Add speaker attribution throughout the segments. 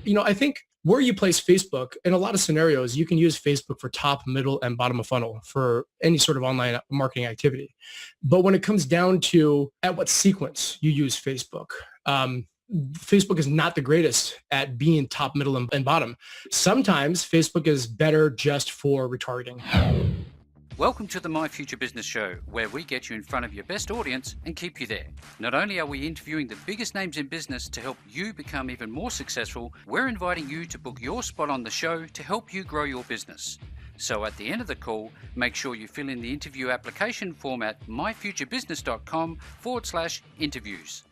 Speaker 1: I think where you place Facebook, in a lot of scenarios, you can use Facebook for top, middle, and bottom of funnel for any sort of online marketing activity. But when it comes down to at what sequence you use Facebook, Facebook is not the greatest at being top, middle, and bottom. Sometimes Facebook is better just for retargeting.
Speaker 2: Welcome to the My Future Business Show, where we get you in front of your best audience and keep you there. Not only are we interviewing the biggest names in business to help you become even more successful, we're inviting you to book your spot on the show to help you grow your business. So at the end of the call, make sure you fill in the interview application form at myfuturebusiness.com/interviews.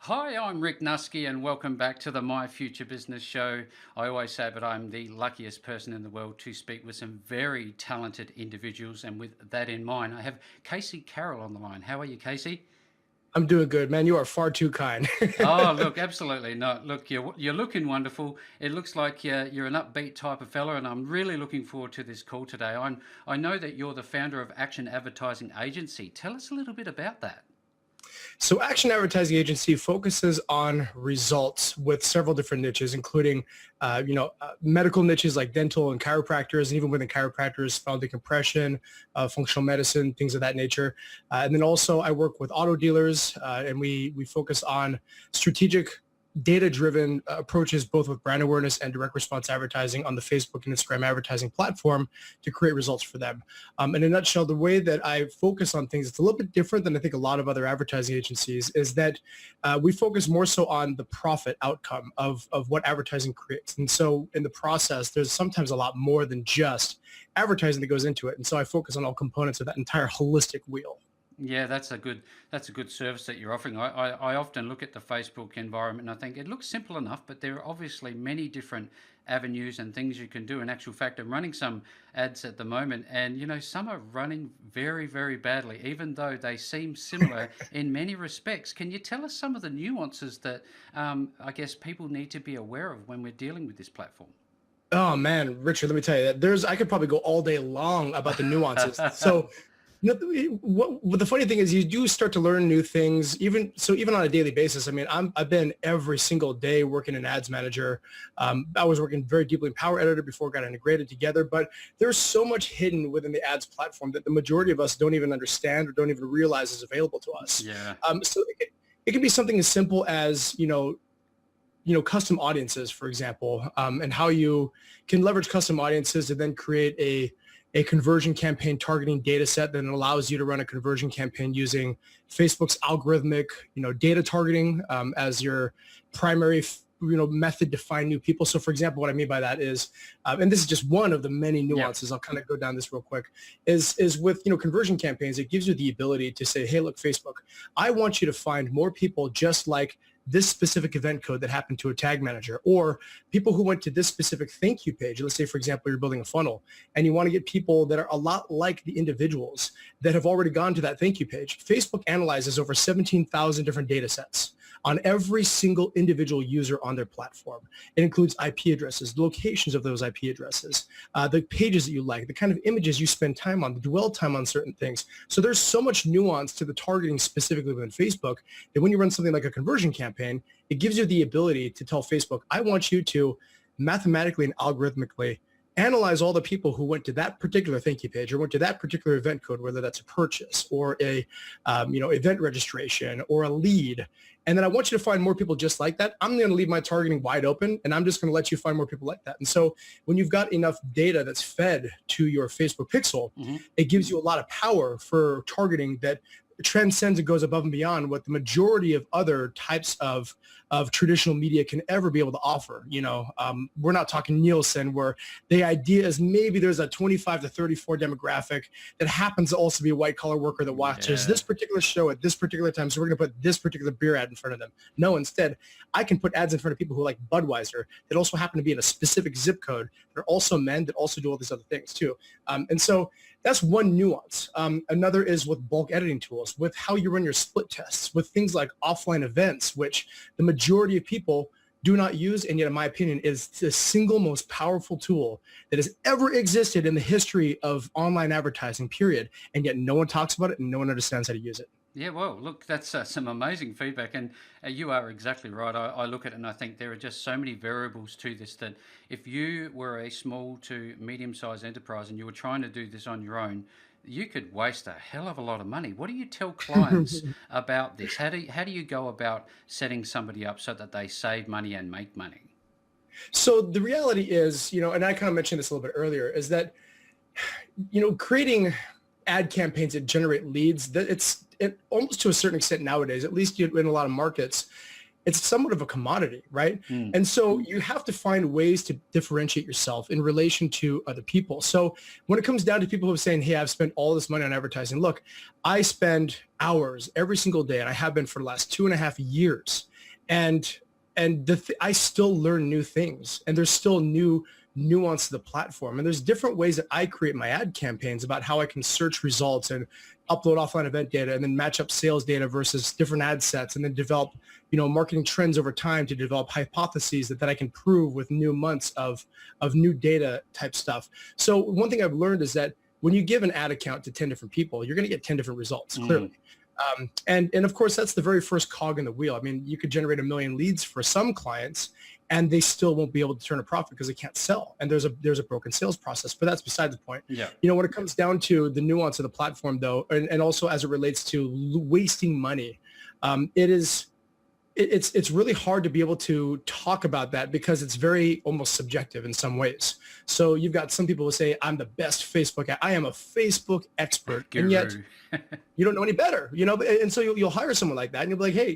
Speaker 2: Hi, I'm Rick Nuske and welcome back to the My Future Business Show. I always say that I'm the luckiest person in the world to speak with some very talented individuals, and with that in mind, I have Carroll on the line. How are you, Casey?
Speaker 1: I'm doing good, man. You are far too kind.
Speaker 2: Oh, look, absolutely. No, look, you're looking wonderful. It looks like you're an upbeat type of fella, and I'm really looking forward to this call today. I know that you're the founder of Actionad.Agency. Tell us a little bit about that.
Speaker 1: So Actionad.Agency focuses on results with several different niches, including, medical niches like dental and chiropractors, and even within chiropractors, spinal decompression, functional medicine, things of that nature. And then also I work with auto dealers, and we focus on strategic data-driven approaches, both with brand awareness and direct response advertising on the Facebook and Instagram advertising platform to create results for them. In a nutshell, the way that I focus on things, it's a little bit different than I think a lot of other advertising agencies, is that we focus more so on the profit outcome of what advertising creates. And so in the process, there's sometimes a lot more than just advertising that goes into it. And so I focus on all components of that entire holistic wheel.
Speaker 2: Yeah, that's a good service that you're offering. I often look at the Facebook environment and I think it looks simple enough, but there are obviously many different avenues and things you can do. In actual fact, I'm running some ads at the moment, and some are running very, very badly, even though they seem similar in many respects. Can you tell us some of the nuances that I guess people need to be aware of when we're dealing with this platform?
Speaker 1: Oh man, Richard, let me tell you that I could probably go all day long about the nuances. So what the funny thing is, you do start to learn new things, even on a daily basis. I mean, I've been every single day working in Ads Manager. I was working very deeply in Power Editor before it got integrated together, but there's so much hidden within the ads platform that the majority of us don't even understand or don't even realize is available to us.
Speaker 2: Yeah.
Speaker 1: So it can be something as simple as, custom audiences, for example, and how you can leverage custom audiences to then create a conversion campaign targeting data set that allows you to run a conversion campaign using Facebook's algorithmic, data targeting as your primary, method to find new people. So for example, what I mean by that is, and this is just one of the many nuances, yeah. I'll kind of go down this real quick, is with, conversion campaigns, it gives you the ability to say, hey, look, Facebook, I want you to find more people just like this specific event code that happened to a tag manager, or people who went to this specific thank you page. Let's say, for example, you're building a funnel and you want to get people that are a lot like the individuals that have already gone to that thank you page. Facebook analyzes over 17,000 different data sets on every single individual user on their platform. It includes IP addresses, the locations of those IP addresses, the pages that you like, the kind of images you spend time on, the dwell time on certain things. So there's so much nuance to the targeting specifically within Facebook that when you run something like a conversion campaign, it gives you the ability to tell Facebook, I want you to mathematically and algorithmically analyze all the people who went to that particular thank you page or went to that particular event code, whether that's a purchase or a event registration or a lead. And then I want you to find more people just like that. I'm going to leave my targeting wide open, and I'm just going to let you find more people like that. And so when you've got enough data that's fed to your Facebook pixel, mm-hmm. It gives you a lot of power for targeting that transcends and goes above and beyond what the majority of other types of traditional media can ever be able to offer. We're not talking Nielsen, where the idea is maybe there's a 25 to 34 demographic that happens to also be a white collar worker that watches this particular show at this particular time. So we're going to put this particular beer ad in front of them. No, instead, I can put ads in front of people who like Budweiser that also happen to be in a specific zip code. They're also men that also do all these other things too. And so that's one nuance. Another is with bulk editing tools, with how you run your split tests, with things like offline events, which the majority of people do not use, and yet, in my opinion, is the single most powerful tool that has ever existed in the history of online advertising, period. And yet no one talks about it and no one understands how to use it.
Speaker 2: Yeah, well, look, that's some amazing feedback, and you are exactly right. I look at it and I think there are just so many variables to this that if you were a small to medium-sized enterprise and you were trying to do this on your own, you could waste a hell of a lot of money. What do you tell clients about this? How do you go about setting somebody up so that they save money and make money?
Speaker 1: So the reality is, and I kind of mentioned this a little bit earlier, is that, creating ad campaigns that generate leads, that it almost to a certain extent nowadays, at least in a lot of markets, it's somewhat of a commodity, right?
Speaker 2: Mm.
Speaker 1: And so you have to find ways to differentiate yourself in relation to other people. So when it comes down to people who are saying, hey, I've spent all this money on advertising, look, I spend hours every single day, and I have been for the last 2.5 years. And I still learn new things, and there's still new nuance to the platform. And there's different ways that I create my ad campaigns about how I can search results and upload offline event data and then match up sales data versus different ad sets, and then develop, marketing trends over time to develop hypotheses that I can prove with new months of new data type stuff. So one thing I've learned is that when you give an ad account to 10 different people, you're going to get 10 different results, clearly. And of course, that's the very first cog in the wheel. I mean, you could generate 1 million leads for some clients, and they still won't be able to turn a profit because they can't sell. And there's a broken sales process, but that's beside the point.
Speaker 2: Yeah.
Speaker 1: When it comes down to the nuance of the platform, though, and also as it relates to wasting money, it's really hard to be able to talk about that because it's very almost subjective in some ways. So you've got some people who say, I'm the best I am a Facebook expert.
Speaker 2: Guru.
Speaker 1: And yet you don't know any better, and so you'll hire someone like that, and you'll be like, hey,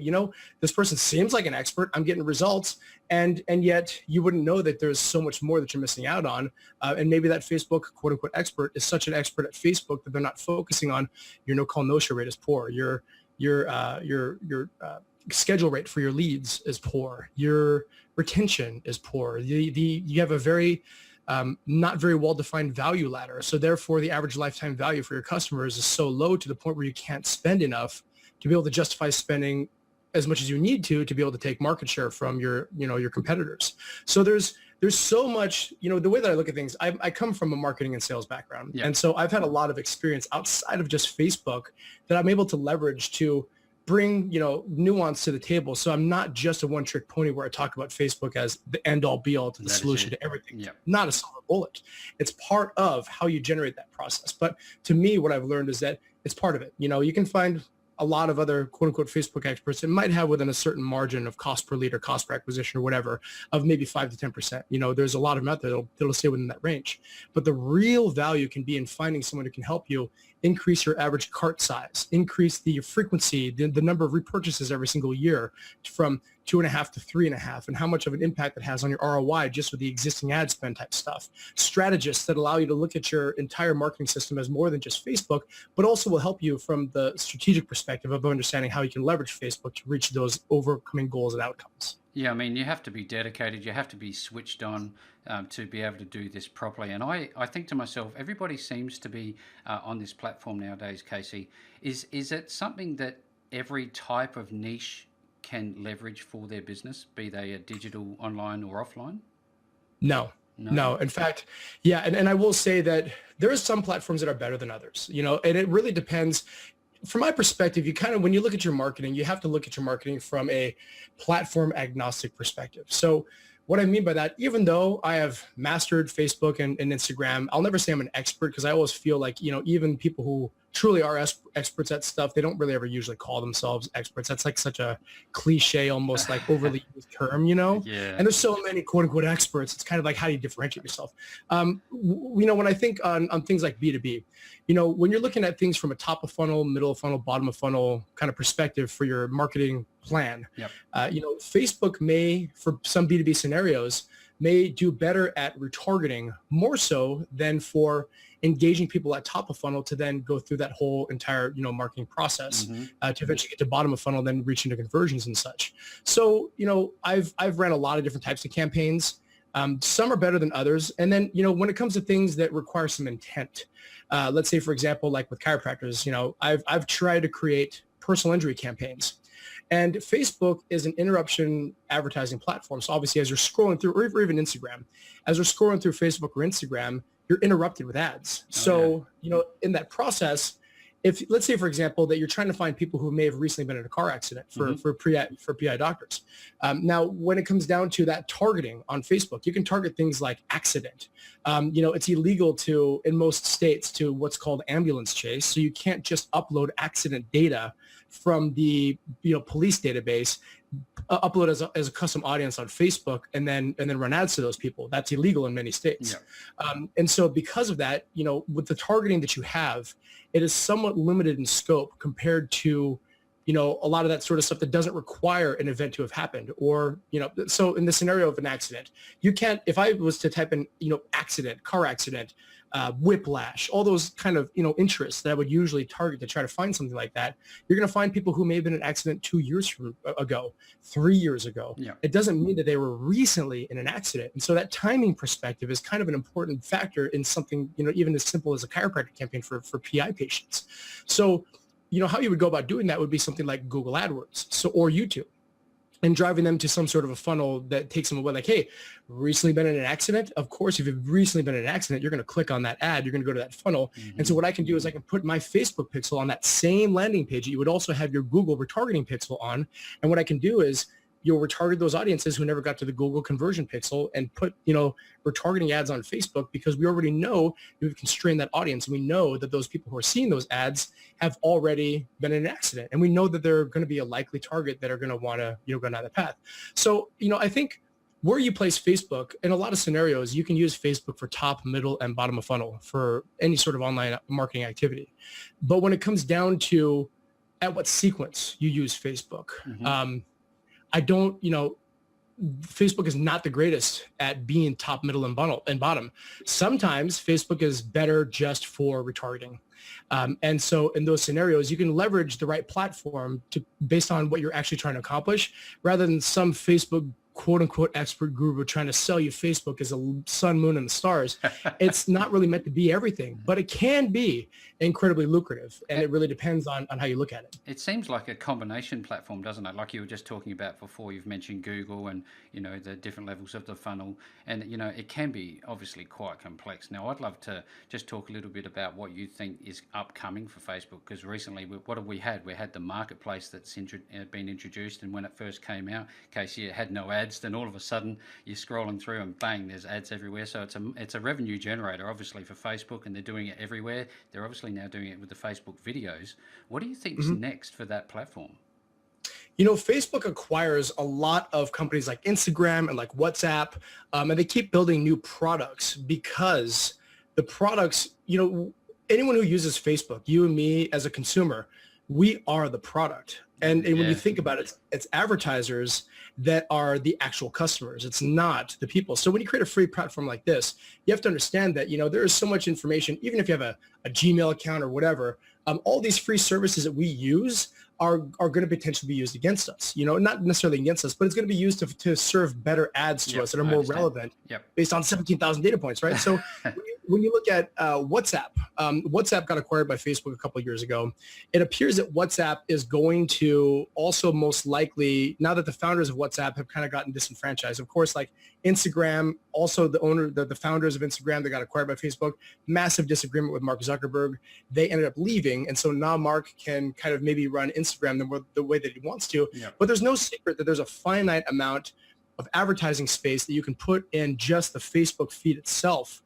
Speaker 1: this person seems like an expert. I'm getting results. And yet you wouldn't know that there's so much more that you're missing out on. And maybe that Facebook quote unquote expert is such an expert at Facebook that they're not focusing on your no call, no show rate is poor. Your schedule rate for your leads is poor. Your retention is poor. You have a very not very well-defined value ladder. So therefore, the average lifetime value for your customers is so low to the point where you can't spend enough to be able to justify spending as much as you need to be able to take market share from your competitors. So there's so much, the way that I look at things, I come from a marketing and sales background.
Speaker 2: Yeah.
Speaker 1: And so I've had a lot of experience outside of just Facebook that I'm able to leverage to bring, nuance to the table. So I'm not just a one-trick pony where I talk about Facebook as the end-all be-all to the solution to everything.
Speaker 2: Yeah.
Speaker 1: Not a silver bullet. It's part of how you generate that process. But to me, what I've learned is that it's part of it. You can find a lot of other quote-unquote Facebook experts that might have within a certain margin of cost per lead or cost per acquisition or whatever of maybe 5 to 10%. There's a lot of them out there that'll stay within that range. But the real value can be in finding someone who can help you increase your average cart size, increase the frequency, the number of repurchases every single year from 2.5 to 3.5, and how much of an impact it has on your ROI just with the existing ad spend type stuff. Strategists that allow you to look at your entire marketing system as more than just Facebook, but also will help you from the strategic perspective of understanding how you can leverage Facebook to reach those overcoming goals and outcomes.
Speaker 2: Yeah, I mean, you have to be dedicated. You have to be switched on to be able to do this properly. And I think to myself, everybody seems to be on this platform nowadays, Casey. Is it something that every type of niche can leverage for their business, be they a digital, online, or offline?
Speaker 1: No. In fact, yeah. And I will say that there are some platforms that are better than others, and it really depends. From my perspective, when you look at your marketing, you have to look at your marketing from a platform agnostic perspective. So what I mean by that, even though I have mastered Facebook and Instagram, I'll never say I'm an expert because I always feel like, even people who truly are experts at stuff, they don't really ever usually call themselves experts. That's like such a cliche, almost like overly used term,
Speaker 2: Yeah.
Speaker 1: And there's so many quote unquote experts. It's kind of like, how do you differentiate yourself? When I think on things like B2B, when you're looking at things from a top of funnel, middle of funnel, bottom of funnel kind of perspective for your marketing plan,
Speaker 2: Yep.
Speaker 1: Facebook may, for some B2B scenarios, may do better at retargeting more so than for engaging people at top of funnel to then go through that whole entire, marketing process to eventually get to bottom of funnel, then reach into conversions and such. So, I've ran a lot of different types of campaigns. Some are better than others. And then, when it comes to things that require some intent, let's say, for example, like with chiropractors, I've tried to create personal injury campaigns. And Facebook is an interruption advertising platform. So obviously, as you're scrolling through, or even Instagram, as you're scrolling through Facebook or Instagram, you're interrupted with ads. In that process, if let's say, for example, that you're trying to find people who may have recently been in a car accident for PI doctors. Now, when it comes down to that targeting on Facebook, you can target things like accident. It's illegal in most states to what's called ambulance chase. So you can't just upload accident data from the police database, upload as a custom audience on Facebook, and then run ads to those people. That's illegal in many states. Yeah. And so because of that, with the targeting that you have, it is somewhat limited in scope compared to a lot of that sort of stuff that doesn't require an event to have happened. Or, so in the scenario of an accident, you can't, if I was to type in, accident, car accident, whiplash, all those kind of, interests that I would usually target to try to find something like that, you're going to find people who may have been in an accident 2 years ago, 3 years ago. Yeah. It doesn't mean that they were recently in an accident. And so that timing perspective is kind of an important factor in something, even as simple as a chiropractic campaign for PI patients. So, how you would go about doing that would be something like Google AdWords, or YouTube, and driving them to some sort of a funnel that takes them away. Like, hey, recently been in an accident? Of course, if you've recently been in an accident, you're going to click on that ad. You're going to go to that funnel. Mm-hmm. And so what I can do is I can put my Facebook pixel on that same landing page. You would also have your Google retargeting pixel on. And what I can do is you'll retarget those audiences who never got to the Google conversion pixel and put, retargeting ads on Facebook, because we already know we've constrained that audience. And we know that those people who are seeing those ads have already been in an accident. And we know that they're going to be a likely target that are going to want to, go down that path. So, I think where you place Facebook, in a lot of scenarios, you can use Facebook for top, middle, and bottom of funnel for any sort of online marketing activity. But when it comes down to at what sequence you use Facebook, mm-hmm. I don't, Facebook is not the greatest at being top, middle, and bottom. Sometimes Facebook is better just for retargeting. And so in those scenarios, you can leverage the right platform based on what you're actually trying to accomplish, rather than some Facebook quote unquote expert guru trying to sell you Facebook as a sun, moon, and the stars. It's not really meant to be everything, but it can be incredibly lucrative. And it really depends on how you look at it.
Speaker 2: It seems like a combination platform, doesn't it? Like you were just talking about before, you've mentioned Google and, the different levels of the funnel. And, it can be obviously quite complex. Now, I'd love to just talk a little bit about what you think is upcoming for Facebook, because recently, what have we had? We had the marketplace that's been introduced. And when it first came out, Casey, it had no ads. Then all of a sudden you're scrolling through and bang, there's ads everywhere. So it's a revenue generator, obviously, for Facebook, and they're doing it everywhere. They're obviously now doing it with the Facebook videos. What do you think is next for that platform?
Speaker 1: Facebook acquires a lot of companies like Instagram and like WhatsApp, and they keep building new products, because the products, anyone who uses Facebook, you and me as a consumer, we are the product. And when you think about it, it's advertisers that are the actual customers. It's not the people. So when you create a free platform like this, you have to understand that, there is so much information, even if you have a Gmail account or whatever, all these free services that we use are going to potentially be used against us, not necessarily against us, but it's going to be used to serve better ads to us that are more relevant based on 17,000 data points, right? So when you look at WhatsApp, WhatsApp got acquired by Facebook a couple of years ago. It appears that WhatsApp is going to also most likely, now that the founders of WhatsApp have kind of gotten disenfranchised, of course, like Instagram, also the founders of Instagram that got acquired by Facebook, massive disagreement with Mark Zuckerberg. They ended up leaving. And so now Mark can kind of maybe run Instagram the way that he wants to. Yeah. But there's no secret that there's a finite amount of advertising space that you can put in just the Facebook feed itself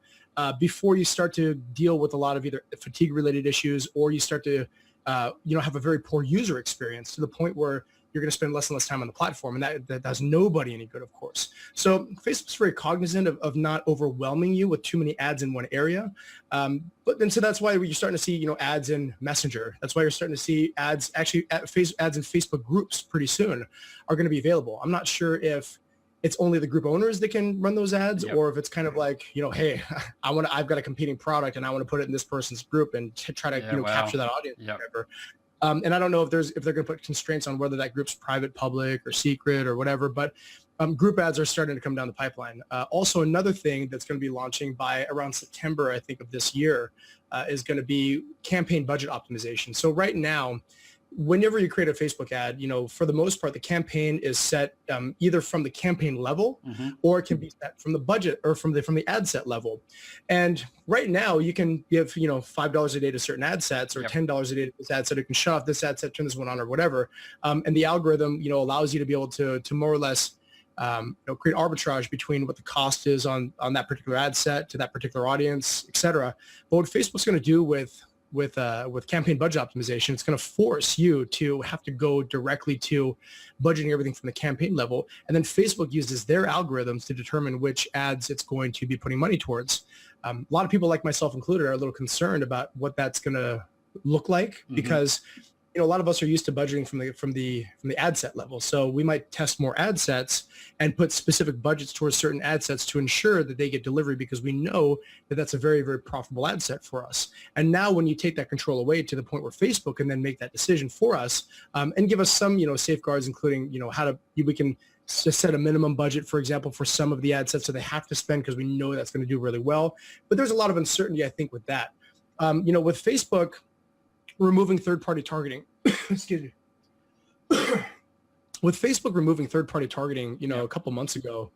Speaker 1: before you start to deal with a lot of either fatigue-related issues, or you start to have a very poor user experience to the point where you're going to spend less and less time on the platform, and that does nobody any good, of course. So Facebook's very cognizant of not overwhelming you with too many ads in one area. So that's why you're starting to see, ads in Messenger. That's why you're starting to see ads, actually ads in Facebook groups pretty soon are going to be available. I'm not sure if it's only the group owners that can run those ads, or if it's kind of like, hey, I've got a competing product and I want to put it in this person's group and try to capture that audience. Or whatever. And I don't know if they're going to put constraints on whether that group's private, public, or secret or whatever, but group ads are starting to come down the pipeline. Also, another thing that's going to be launching by around September, I think, of this year is going to be campaign budget optimization. So right now, whenever you create a Facebook ad, for the most part, the campaign is set either from the campaign level, or it can be set from the budget or from the ad set level. And right now you can give, $5 a day to certain ad sets, or $10 a day to this ad set. You can shut off this ad set, turn this one on, or whatever. And the algorithm, allows you to be able to more or less create arbitrage between what the cost is on that particular ad set to that particular audience, et cetera. But what Facebook's going to do with campaign budget optimization, it's going to force you to have to go directly to budgeting everything from the campaign level. And then Facebook uses their algorithms to determine which ads it's going to be putting money towards. A lot of people, like myself included, are a little concerned about what that's going to look like, because a lot of us are used to budgeting from the ad set level. So we might test more ad sets and put specific budgets towards certain ad sets to ensure that they get delivery, because we know that that's a very, very profitable ad set for us. And now when you take that control away to the point where Facebook can then make that decision for us, and give us some, safeguards, including, we can just set a minimum budget, for example, for some of the ad sets, so they have to spend because we know that's going to do really well. But there's a lot of uncertainty, I think, with that. With Facebook removing third-party targeting, excuse me. With Facebook removing third-party targeting, a couple months ago,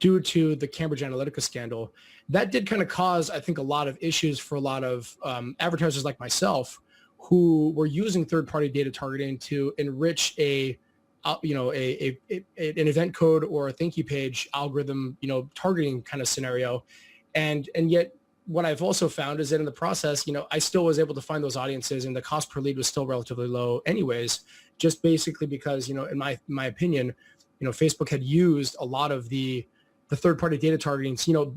Speaker 1: due to the Cambridge Analytica scandal, that did kind of cause, I think, a lot of issues for a lot of advertisers like myself, who were using third-party data targeting to enrich an event code or a thank you page algorithm, targeting kind of scenario, and yet what I've also found is that in the process, I still was able to find those audiences, and the cost per lead was still relatively low anyways, just basically because, in my opinion, Facebook had used a lot of the third-party data targeting. So,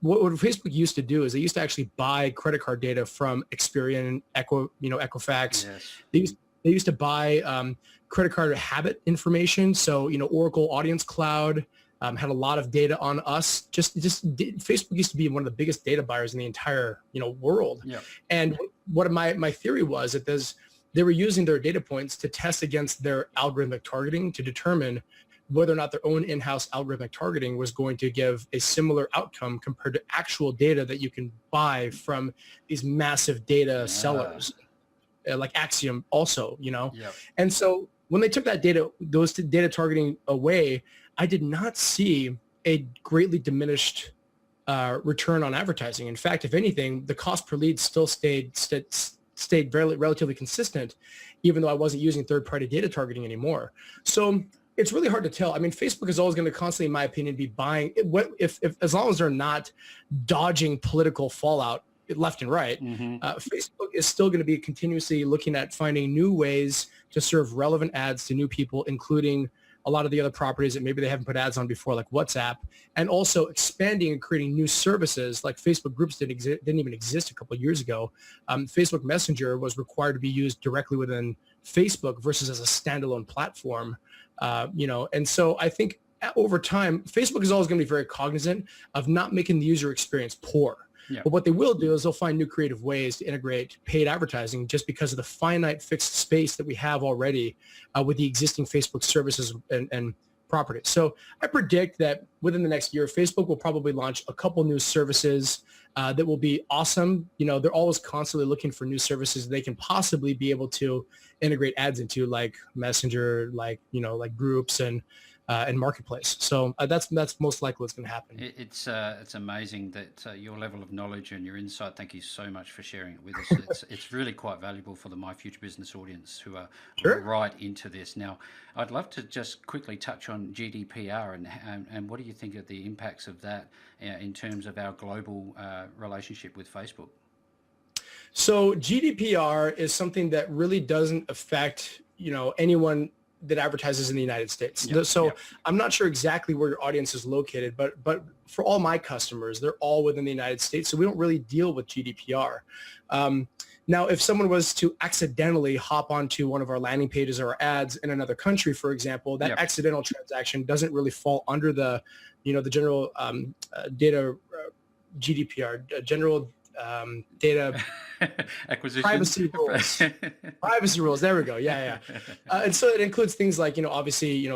Speaker 1: what Facebook used to do is they used to actually buy credit card data from Experian, Equifax. Yes. They used to buy credit card habit information. So, Oracle Audience Cloud, had a lot of data on us. Facebook used to be one of the biggest data buyers in the entire, world. Yep. And what my theory was that they were using their data points to test against their algorithmic targeting to determine whether or not their own in-house algorithmic targeting was going to give a similar outcome compared to actual data that you can buy from these massive data sellers, like Axiom also, Yep. And so when they took those data targeting away, I did not see a greatly diminished return on advertising. In fact, if anything, the cost per lead still stayed very relatively consistent, even though I wasn't using third-party data targeting anymore. So it's really hard to tell. I mean, Facebook is always going to constantly, in my opinion, be buying if as long as they're not dodging political fallout left and right. Facebook is still going to be continuously looking at finding new ways to serve relevant ads to new people, including a lot of the other properties that maybe they haven't put ads on before, like WhatsApp, and also expanding and creating new services like Facebook groups didn't even exist a couple of years ago. Facebook Messenger was required to be used directly within Facebook versus as a standalone platform, and so I think over time, Facebook is always going to be very cognizant of not making the user experience poor. Yeah. But what they will do is they'll find new creative ways to integrate paid advertising just because of the finite fixed space that we have already with the existing Facebook services and properties. So I predict that within the next year, Facebook will probably launch a couple new services that will be awesome. They're always constantly looking for new services they can possibly be able to integrate ads into, like Messenger, like groups and Marketplace. So that's most likely what's going to happen.
Speaker 2: It's amazing that your level of knowledge and your insight. Thank you so much for sharing it with us. It's really quite valuable for the My Future Business audience who are right into this. Now, I'd love to just quickly touch on GDPR and what do you think of the impacts of that in terms of our global relationship with Facebook?
Speaker 1: So GDPR is something that really doesn't affect anyone that advertises in the United States. Yep. I'm not sure exactly where your audience is located, but for all my customers, they're all within the United States. So we don't really deal with GDPR. Now, if someone was to accidentally hop onto one of our landing pages or our ads in another country, for example, that accidental transaction doesn't really fall under the general data GDPR, general data
Speaker 2: acquisition
Speaker 1: privacy rules. Privacy rules. There we go. Yeah. And so it includes things like, obviously,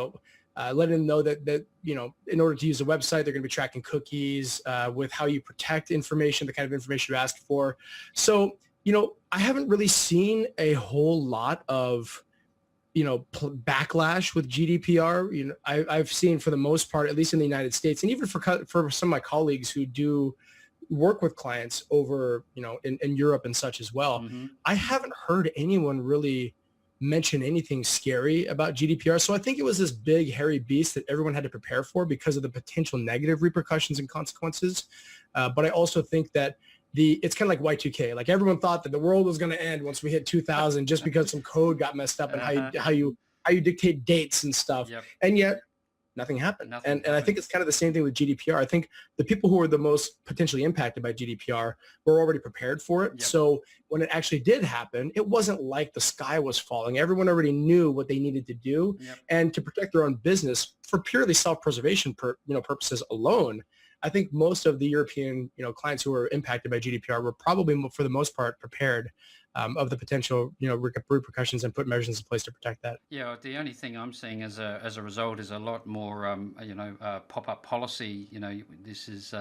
Speaker 1: letting them know that in order to use the website, they're going to be tracking cookies with how you protect information, the kind of information you ask for. So I haven't really seen a whole lot of, backlash with GDPR. I've seen for the most part, at least in the United States, and even for some of my colleagues who do work with clients over, in Europe and such as well,
Speaker 2: Hmm.
Speaker 1: I haven't heard anyone really mention anything scary about GDPR. So I think it was this big, hairy beast that everyone had to prepare for because of the potential negative repercussions and consequences. But I also think that it's kind of like Y2K. Like everyone thought that the world was going to end once we hit 2000 just because some code got messed up and
Speaker 2: Uh-huh.
Speaker 1: how you dictate dates and stuff.
Speaker 2: Yep.
Speaker 1: And yet nothing happened.
Speaker 2: Nothing
Speaker 1: And I think it's kind of the same thing with GDPR. I think the people who were the most potentially impacted by GDPR were already prepared for it.
Speaker 2: Yep.
Speaker 1: So when it actually did happen, it wasn't like the sky was falling. Everyone already knew what they needed to do.
Speaker 2: Yep.
Speaker 1: And to protect their own business for purely self-preservation purposes alone, I think most of the European, clients who were impacted by GDPR were probably, for the most part, prepared of the potential, repercussions and put measures in place to protect that.
Speaker 2: Yeah, the only thing I'm seeing as a result is a lot more, pop-up policy. This is,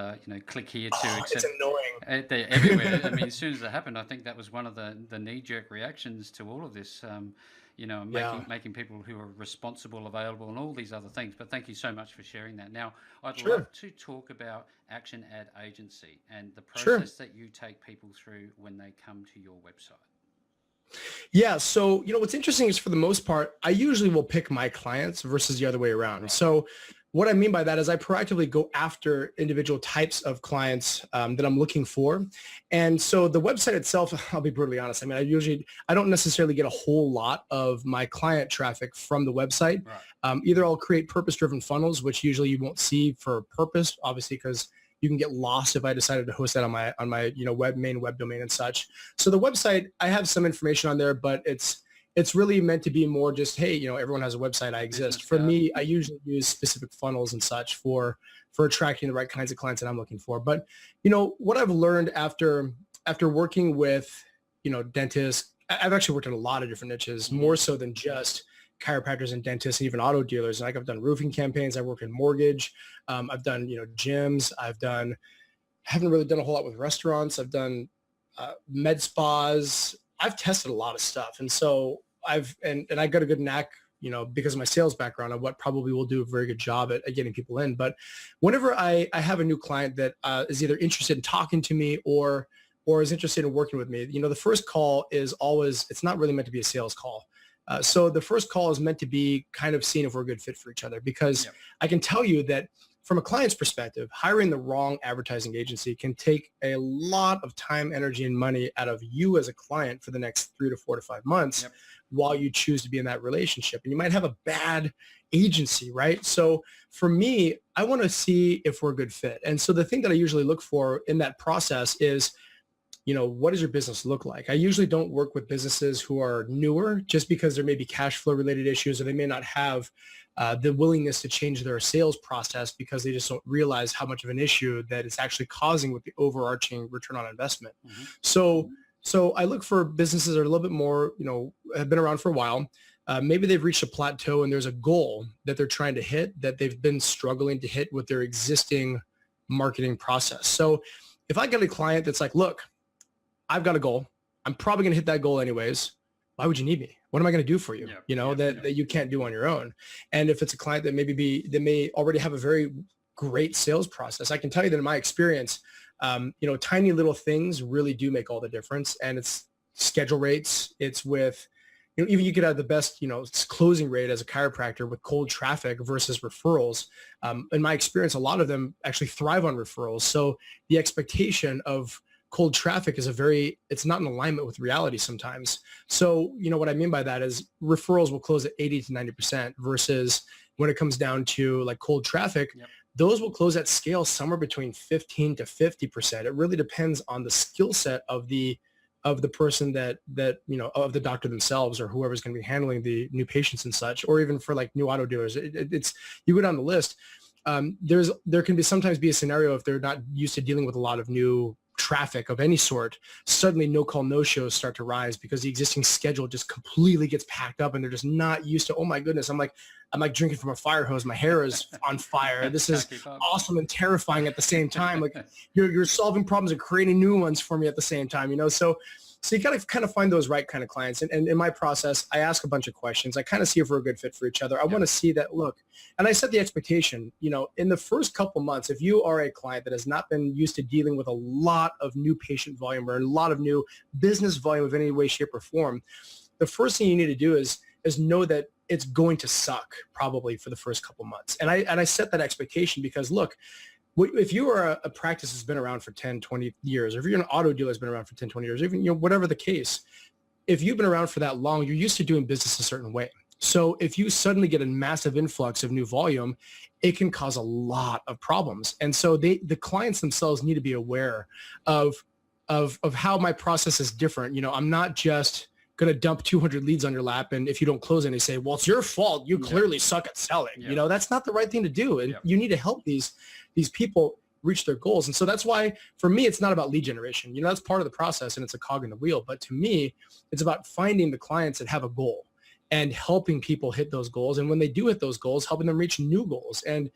Speaker 2: click here to
Speaker 1: It's
Speaker 2: accept.
Speaker 1: annoying.
Speaker 2: They're everywhere. I mean, as soon as it happened, I think that was one of the knee-jerk reactions to all of this.
Speaker 1: Yeah,
Speaker 2: Making people who are responsible available and all these other things. But thank you so much for sharing that. Now, I'd
Speaker 1: sure.
Speaker 2: love to talk about Agency and the
Speaker 1: Sure.
Speaker 2: process that you take people through when they come to your website.
Speaker 1: Yeah. So, what's interesting is for the most part, I usually will pick my clients versus the other way around.
Speaker 2: Right.
Speaker 1: So what I mean by that is I proactively go after individual types of clients that I'm looking for. And so the website itself, I'll be brutally honest. I mean, I don't necessarily get a whole lot of my client traffic from the website.
Speaker 2: Right.
Speaker 1: Either I'll create purpose-driven funnels, which usually you won't see for purpose, obviously, because you can get lost if I decided to host that on my main web domain and such. So the website, I have some information on there, but it's really meant to be more just, hey, everyone has a website, I exist.
Speaker 2: Business
Speaker 1: For
Speaker 2: card.
Speaker 1: me, I usually use specific funnels and such for attracting the right kinds of clients that I'm looking for. But what I've learned after working with dentists, I've actually worked in a lot of different niches, more so than just chiropractors and dentists and even auto dealers. Like I've done roofing campaigns, I've worked in mortgage, I've done gyms, haven't really done a whole lot with restaurants, I've done med spas. I've tested a lot of stuff, and so and I got a good knack, because of my sales background, of what probably will do a very good job at getting people in. But whenever I have a new client that is either interested in talking to me or is interested in working with me, the first call is always, it's not really meant to be a sales call. So the first call is meant to be kind of seeing if we're a good fit for each other, because
Speaker 2: Yep.
Speaker 1: I can tell you that from a client's perspective, hiring the wrong advertising agency can take a lot of time, energy, and money out of you as a client for the next 3 to 4 to 5 months.
Speaker 2: Yep.
Speaker 1: While you choose to be in that relationship. And you might have a bad agency, right? So for me, I want to see if we're a good fit. And so the thing that I usually look for in that process is, what does your business look like? I usually don't work with businesses who are newer just because there may be cash flow related issues, or they may not have the willingness to change their sales process because they just don't realize how much of an issue that it's actually causing with the overarching return on investment.
Speaker 2: Mm-hmm.
Speaker 1: So I look for businesses that are a little bit more, have been around for a while. Maybe they've reached a plateau and there's a goal that they're trying to hit that they've been struggling to hit with their existing marketing process. So if I get a client that's like, look, I've got a goal, I'm probably going to hit that goal anyways. Why would you need me? What am I going to do for you? That you can't do on your own. And if it's a client that that may already have a very great sales process, I can tell you that in my experience, tiny little things really do make all the difference. And it's schedule rates. It's with, even you could have the best, closing rate as a chiropractor with cold traffic versus referrals. In my experience, a lot of them actually thrive on referrals. So the expectation of cold traffic is it's not in alignment with reality sometimes. So, what I mean by that is referrals will close at 80 to 90% versus when it comes down to like cold traffic,
Speaker 2: Yep.
Speaker 1: those will close at scale somewhere between 15 to 50%. It really depends on the skill set of the person that of the doctor themselves or whoever's going to be handling the new patients and such, or even for like new auto dealers. It's you go down the list. There can sometimes be a scenario if they're not used to dealing with a lot of new traffic of any sort, suddenly no call, no shows start to rise because the existing schedule just completely gets packed up and they're just not used to, oh my goodness, I'm like drinking from a fire hose. My hair is on fire. This is awesome and terrifying at the same time. Like you're solving problems and creating new ones for me at the same time, So So you got to kind of find those right kind of clients. And in my process, I ask a bunch of questions. I kind of see if we're a good fit for each other. I want to see that, look, and I set the expectation, in the first couple months, if you are a client that has not been used to dealing with a lot of new patient volume or a lot of new business volume of any way, shape, or form, the first thing you need to do is know that it's going to suck probably for the first couple months. And I set that expectation because, look, if you are a practice that's been around for 10, 20 years, or if you're an auto dealer that's been around for 10, 20 years, even, whatever the case, if you've been around for that long, you're used to doing business a certain way. So if you suddenly get a massive influx of new volume, it can cause a lot of problems. And so the clients themselves need to be aware of how my process is different. I'm not just going to dump 200 leads on your lap. And if you don't close any, say, well, it's your fault. You clearly suck at selling. That's not the right thing to do. And you need to help these people reach their goals. And so that's why, for me, it's not about lead generation. That's part of the process and it's a cog in the wheel. But to me, it's about finding the clients that have a goal and helping people hit those goals. And when they do hit those goals, helping them reach new goals and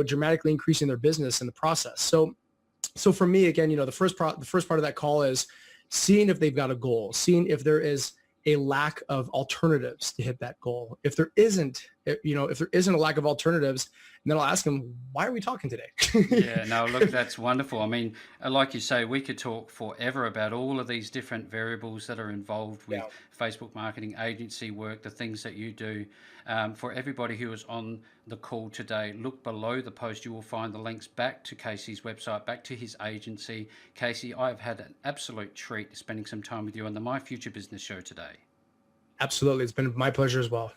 Speaker 1: dramatically increasing their business in the process. So for me, again, the first part of that call is seeing if they've got a goal, seeing if there is a lack of alternatives to hit that goal. If there isn't a lack of alternatives, and then I'll ask them, why are we talking today?
Speaker 2: Yeah, no, look, that's wonderful. I mean, like you say, we could talk forever about all of these different variables that are involved with Facebook marketing, agency work, the things that you do. For everybody who is on the call today, look below the post. You will find the links back to Casey's website, back to his agency. Casey, I've had an absolute treat spending some time with you on the My Future Business show today.
Speaker 1: Absolutely. It's been my pleasure as well.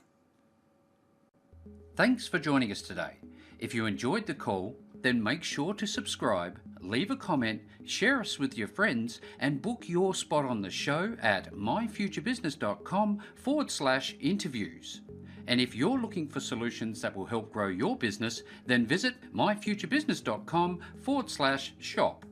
Speaker 2: Thanks for joining us today. If you enjoyed the call, then make sure to subscribe, leave a comment, share us with your friends, and book your spot on the show at myfuturebusiness.com/interviews. And if you're looking for solutions that will help grow your business, then visit myfuturebusiness.com/shop.